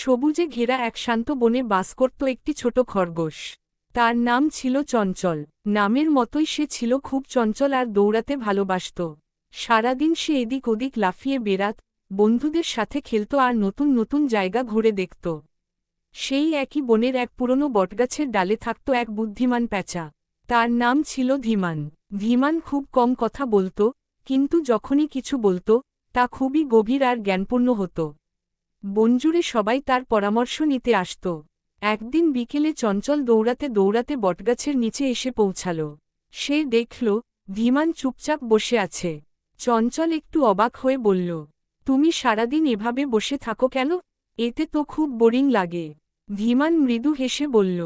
সবুজে ঘেরা এক শান্ত বনে বাস করত একটি ছোট খরগোশ। তার নাম ছিল চঞ্চল। নামের মতোই সে ছিল খুব চঞ্চল আর দৌড়াতে ভালোবাসত। সারাদিন সে এদিক ওদিক লাফিয়ে বেড়াত, বন্ধুদের সাথে খেলত আর নতুন নতুন জায়গা ঘুরে দেখত। সেই একই বনের এক পুরনো বটগাছের ডালে থাকত এক বুদ্ধিমান প্যাঁচা। তার নাম ছিল ধীমান। ধীমান খুব কম কথা বলত, কিন্তু যখনই কিছু বলত তা খুবই গভীর আর জ্ঞানপূর্ণ হতো। বনজুড়ে সবাই তার পরামর্শ নিতে আসত। একদিন বিকেলে চঞ্চল দৌড়াতে দৌড়াতে বটগাছের নিচে এসে পৌঁছাল। সে দেখল ধীমান চুপচাপ বসে আছে। চঞ্চল একটু অবাক হয়ে বলল, তুমি সারাদিন এভাবে বসে থাকো কেন? এতে তো খুব বোরিং লাগে। ধীমান মৃদু হেসে বলল,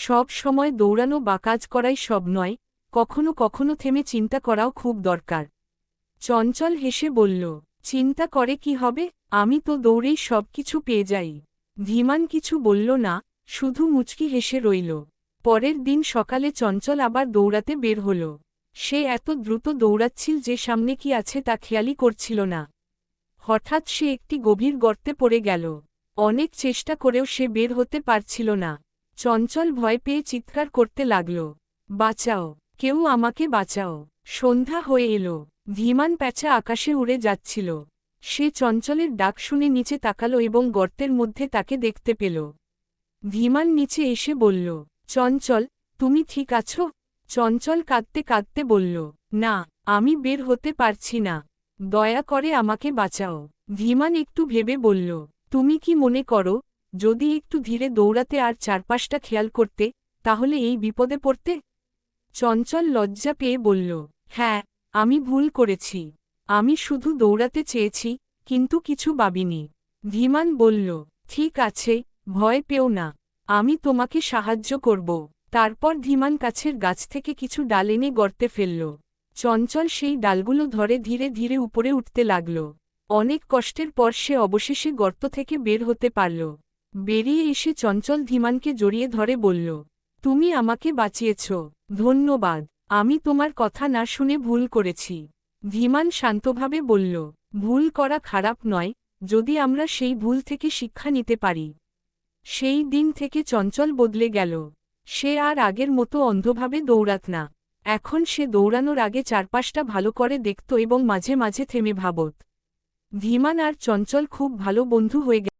সব সময় দৌড়ানো বা কাজ করাই সব নয়, কখনো কখনো থেমে চিন্তা করাও খুব দরকার। চঞ্চল হেসে বলল, চিন্তা করে কি হবে, আমি তো দৌড়েই সব কিছু পেয়ে যাই। ধীমান কিছু বলল না, শুধু মুচকি হেসে রইল। পরের দিন সকালে চঞ্চল আবার দৌড়াতে বের হল। সে এত দ্রুত দৌড়াচ্ছিল যে সামনে কি আছে তা খেয়ালই করছিল না। হঠাৎ সে একটি গভীর গর্তে পড়ে গেল। অনেক চেষ্টা করেও সে বের হতে পারছিল না। চঞ্চল ভয় পেয়ে চিৎকার করতে লাগল, বাঁচাও, কেউ আমাকে বাঁচাও। সন্ধ্যা হয়ে এলো। ধীমান প্যাঁচা আকাশে উড়ে যাচ্ছিল। সে চঞ্চলের ডাক শুনে নিচে তাকাল এবং গর্তের মধ্যে তাকে দেখতে পেল। ধীমান নিচে এসে বলল, চঞ্চল, তুমি ঠিক আছো? চঞ্চল কাঁদতে কাঁদতে বলল, না, আমি বের হতে পারছি না। দয়া করে আমাকে বাঁচাও। ধীমান একটু ভেবে বলল, তুমি কি মনে করো, যদি একটু ধীরে দৌড়াতে আর চারপাশটা খেয়াল করতে, তাহলে এই বিপদে পড়তে? চঞ্চল লজ্জা পেয়ে বলল, হ্যাঁ, আমি ভুল করেছি। আমি শুধু দৌড়াতে চেয়েছি, কিন্তু কিছু ভাবিনি। ধীমান বলল, ঠিক আছে, ভয় পেও না, আমি তোমাকে সাহায্য করব। তারপর ধীমান কাছের গাছ থেকে কিছু ডাল এনে গর্তে ফেলল। চঞ্চল সেই ডালগুলো ধরে ধীরে ধীরে উপরে উঠতে লাগল। অনেক কষ্টের পর সে অবশেষে গর্ত থেকে বের হতে পারল। বেরিয়ে এসে চঞ্চল ধীমানকে জড়িয়ে ধরে বলল, তুমি আমাকে বাঁচিয়েছ, ধন্যবাদ। আমি তোমার কথা না শুনে ভুল করেছি। ধীমান শান্তভাবে বলল, ভুল করা খারাপ নয়, যদি আমরা সেই ভুল থেকে শিক্ষা নিতে পারি। সেই দিন থেকে চঞ্চল বদলে গেল। সে আর আগের মতো অন্ধভাবে দৌড়াত না। এখন সে দৌড়ানোর আগে চারপাশটা ভালো করে দেখত এবং মাঝে মাঝে থেমে ভাবত। ধীমান আর চঞ্চল খুব ভালো বন্ধু হয়ে গেল।